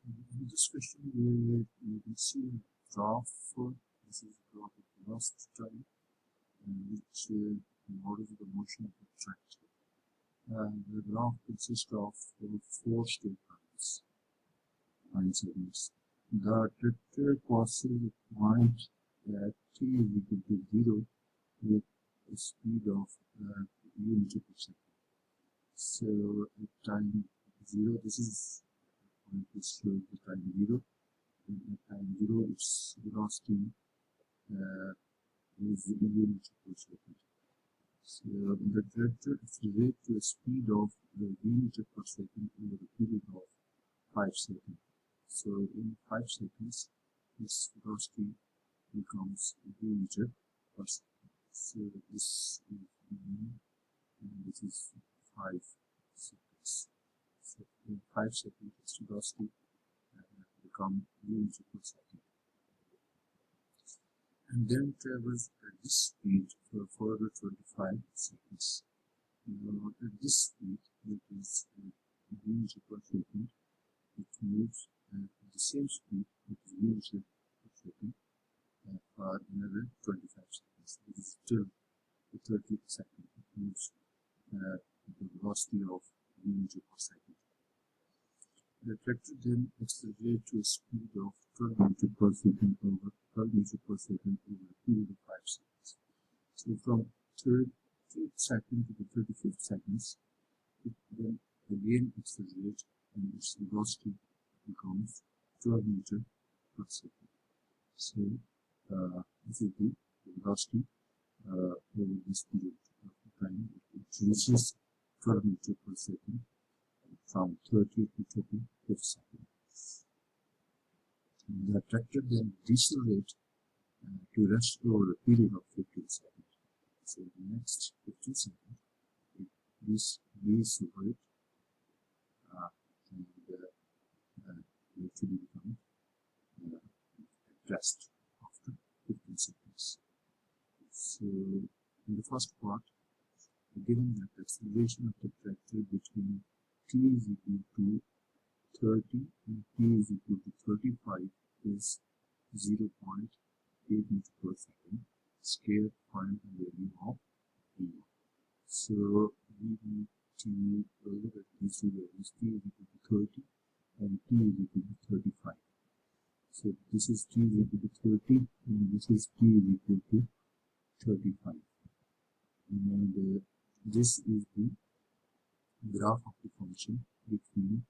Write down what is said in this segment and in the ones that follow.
In this question, we can see a graph. This is a graph of velocity time, which models the motion of the tractor. The graph consists of four straight lines, 9 seconds. The tractor passes a point at t is equal to 0 with a speed of unit per second. So at time 0, this is point which shows the time 0. And at time 0, its velocity is unit per second. So the tractor accelerates to a speed of unit per second over a period of 5 seconds. So in 5 seconds, this velocity becomes unit per second. So this is and this is 5 seconds. So in 5 seconds, its velocity become unit per second. And then travels at this speed for further 25 seconds. Now at this speed, it is unit per second. It moves at the same speed, which is unit per second, for another 25 seconds. It is still the 30th second. It moves at the velocity of unit per second. The tractor then accelerates to a speed of 12 meters per second over 12 meters per second over a period of 5 seconds. So from 30th second to the 35th seconds, it then again accelerates and its velocity becomes 12 meters per second. So this is the velocity over this period of time. It reaches 12 meters per second from 30 to 35 seconds. The tractor then decelerates to rest over a period of 15 seconds. So the next 15 seconds, it decelerates and actually become at rest after 15 seconds. So in the first part, given that acceleration of the tractor between t is equal to 30 and t is equal to 35 is 0.8 meters per second. Scale find the value of t. So we need to look at these two values. T is equal to 30 and t is equal to 35. So this is t is equal to 30 and this is t is equal to 35. And this is the graph of the function between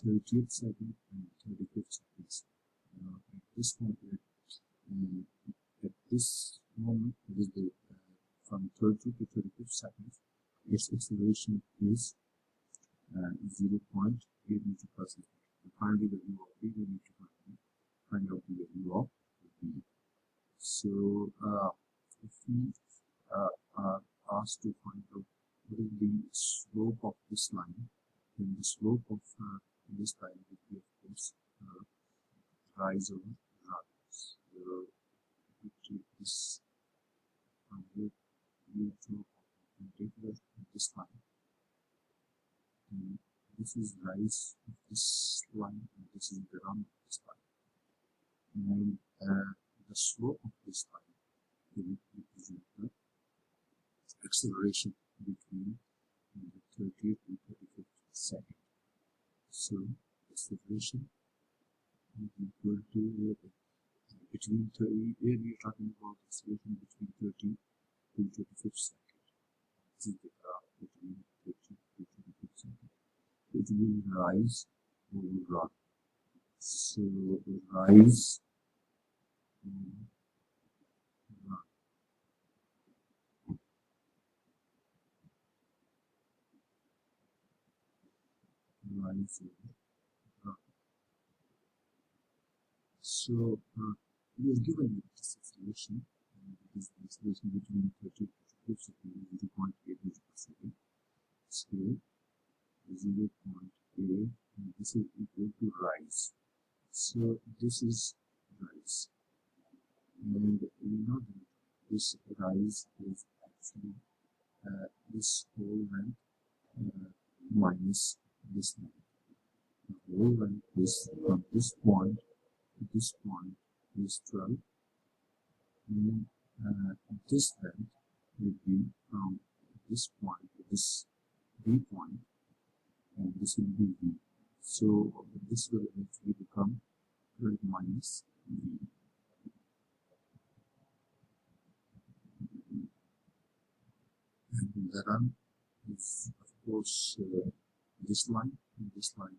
30th second and 35th seconds. At this point, at this moment, it is the from 30 to 35 seconds, its acceleration is 0.8 meters per second. Find the value of b, we need to find out the value of b. So if we are asked to find out what is the slope of this line, then the slope of this line would be, of course, rise over run. So we take this from here, we draw perpendicular to this line. And this is rise of this line, and this is the run of this line. And the slope of this line will represent the acceleration between the 30th and 35th second. So acceleration is equal to between 30, here we are talking about acceleration between 30 to 35th second. This is the graph between 30 to 35th second. It will rise over run. So rise over run. Rise over run. So we are given this acceleration, and this acceleration between 30 to 35 seconds is 0.8 meters per second. Scale 0.8, and this is equal to rise. So this is rise, and we know that this rise is actually this whole length minus this length. whole length is from this point to this point is 12, and this length will be from this point to this B point, and this will be B. So this will eventually become 12 minus B. And the run is, of course, this line and this line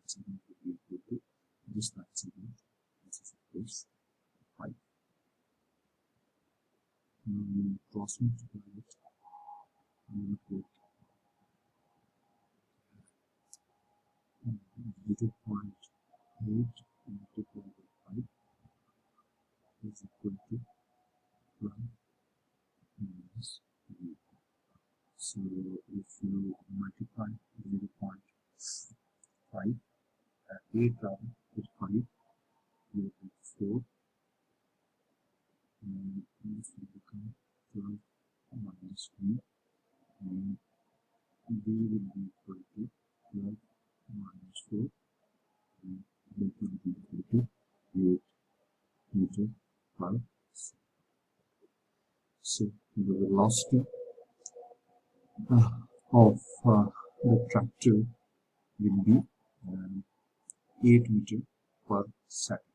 segment will be equal to this line segment, which is of course 5. Now we will cross multiply it. We will put 0.8 multiplied by 5 is equal to 12 minus B. So if you multiply 0.5, 8 with 5, you will get 4, and this will become 12 minus B, and B will be equal to 12 minus 4, and that will be equal to 8 meter per second. So the velocity of the tractor will be 8 meter per second.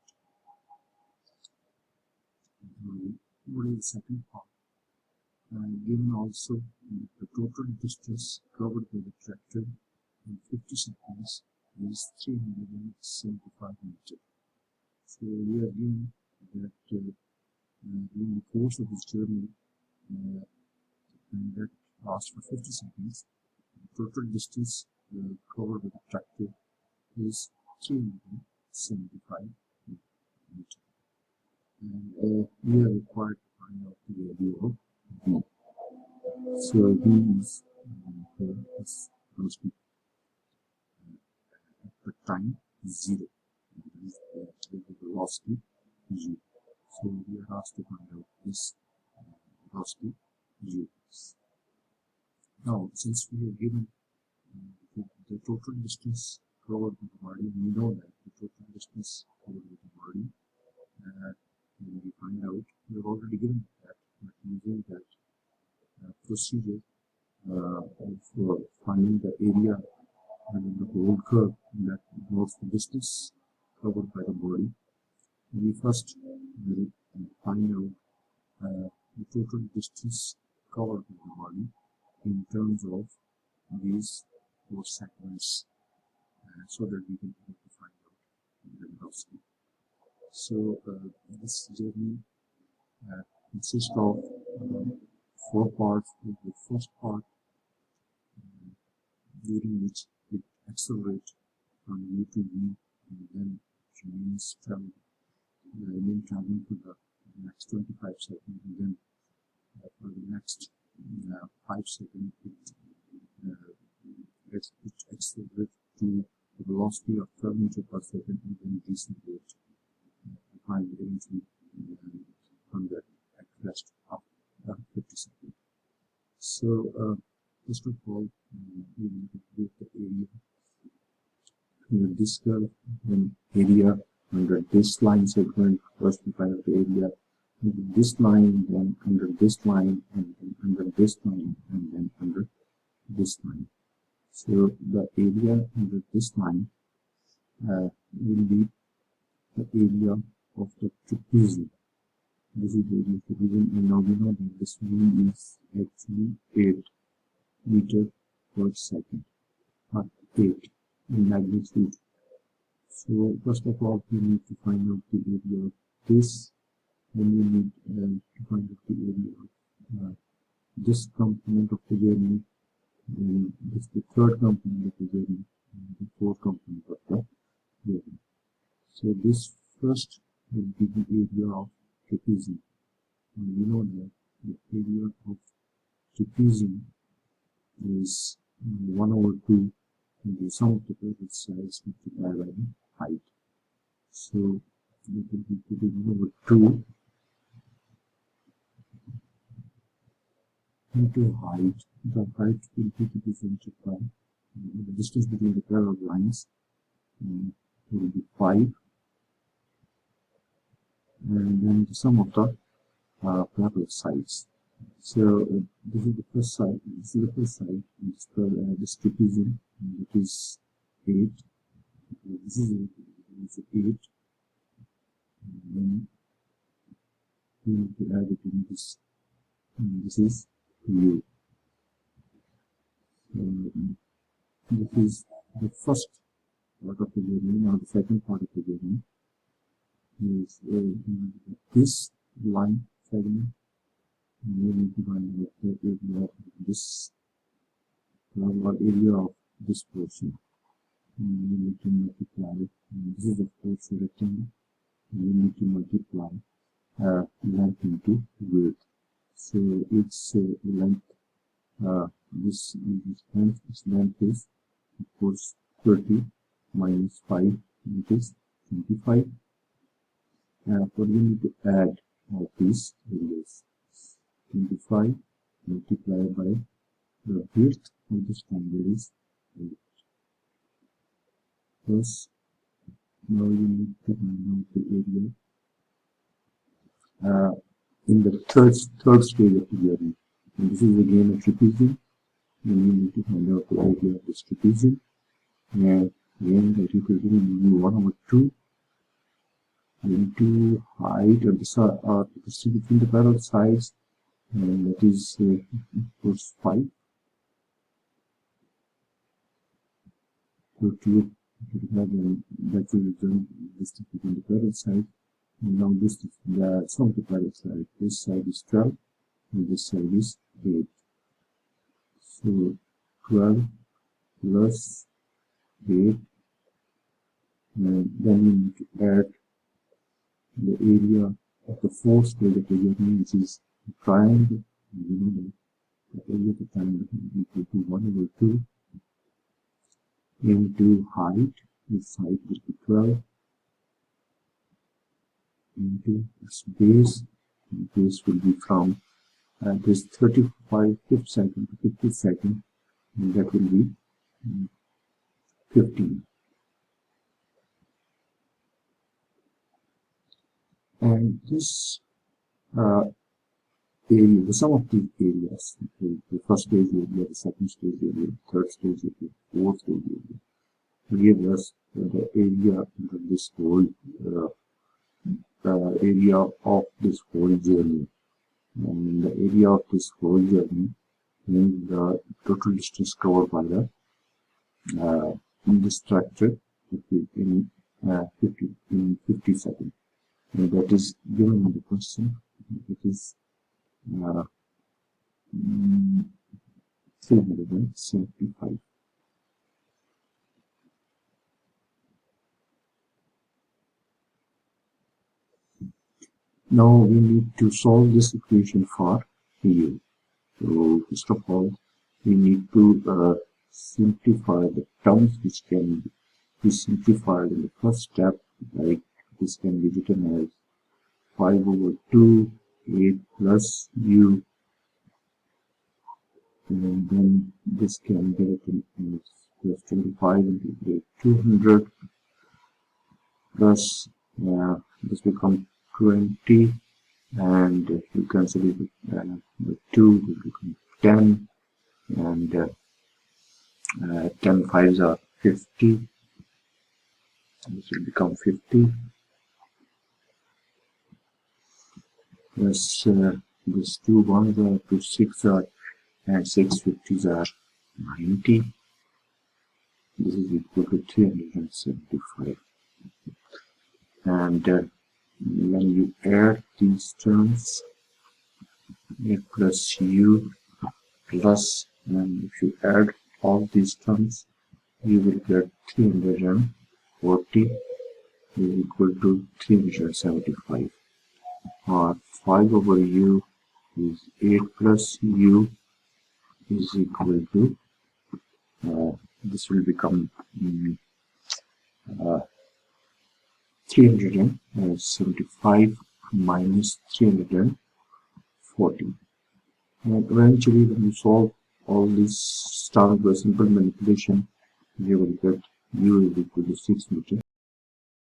What is the second part? Given also the total distance covered by the tractor in 50 seconds is 375 meters. So we are given that during the course of this journey, and that lasts for 50 seconds, the total distance covered by the tractor is 375 meters. And we are required to find out the value of B. So B is constant at the time 0, and the velocity U. So we are asked to find out this velocity U. Now, since we are given the total distance covered with the body, we know that the total distance covered with the body, when we find out, we have already given that, but using that procedure of finding the area and the whole curve that involves the distance covered by the body, we first will find out the total distance covered by the body in terms of these 4 segments, so that we can be able to find out the velocity. So this journey consists of 4 parts. The first part, during which it accelerates from U to V, and then it remains traveling for the next 25 seconds, and then for the next 5 seconds it accelerates to the velocity of 12 meters per second, and then decelerate and eventually from that at rest after 50 seconds. So first of all, we will calculate the area under this curve, then area under this line segment. First we find out the area under this line, then under this line, and then under this line, and then under this line. So the area under this line will be the area of the trapezium. This is the area of the trapezium, and now we know that this V is actually 8 meters per second, or 8 in magnitude. So first of all, we need to find out the area of this, then we need to find out the area of this component of the journey, then this is the third component of the journey, and the fourth component of the journey. So this first will be the area of trapezium, and we know that the area of trapezium is 1/2 the sum of the total size multiplied by the height. So it will be equal to 1/2 into height. The height will be represented by the distance between the parallel lines, will be 5, and then the sum of the parallel sides. So this is the first side. This is the first side. This trapezium, that is 8. This is 8. And then we need to add it in this. And this is U. This is the first part of the variant. Now the second part of the variant is this line segment. And we need to find the area of this area of this portion. And we need to multiply. And this is of course a rectangle. And we need to multiply length into width. So its length, this length is of course 30 minus 5, it is 25. But we need to add all these areas. 25 multiplied by the width of the triangle is 8. Plus, now you need to find out the area in the third stage of the variant. And this is again a trapezium. And you need to find out the area of this trapezium. And again, that you could do 1/2 into height of the distance between the parallel sides, and that is of course 5. So to have that will return distance between the parallel sides. And now this is the sum of the parallel side. This side is 12 and this side is 8. So 12 plus 8, and then we need to add the area of the fourth stage of the variant, which is a triangle. You know the area of the triangle is equal to 1/2 into height. This height is 12 into its base. The base will be from this 35th second to 50th second, and that will be 15. And this area, the sum of these areas, the first stage area, the second stage area, the third stage area, fourth stage area, give us the area of this whole area of this whole journey. And the area of this whole journey means the total distance covered by the structure in 50 seconds. And that is given in the question. It is 375. Now we need to solve this equation for U. So first of all, we need to simplify the terms which can be simplified in the first step. Like this can be written as 5/2 8 plus U, and then this can be written as plus 25 into 200 plus this becomes 20, and you consider the 2 will become 10, and 10 5s are 50. This will become 50. Plus these 2 1s are 2 6 are, and 6 50s are 90. This is equal to 375. And when you add these terms, A plus U plus, and if you add all these terms, you will get 340 is equal to 375. Or 5/U is 8 plus U is equal to, this will become 375 minus 340. And eventually when you solve all this starting with a simple manipulation, you will get u is equal to 6 meter.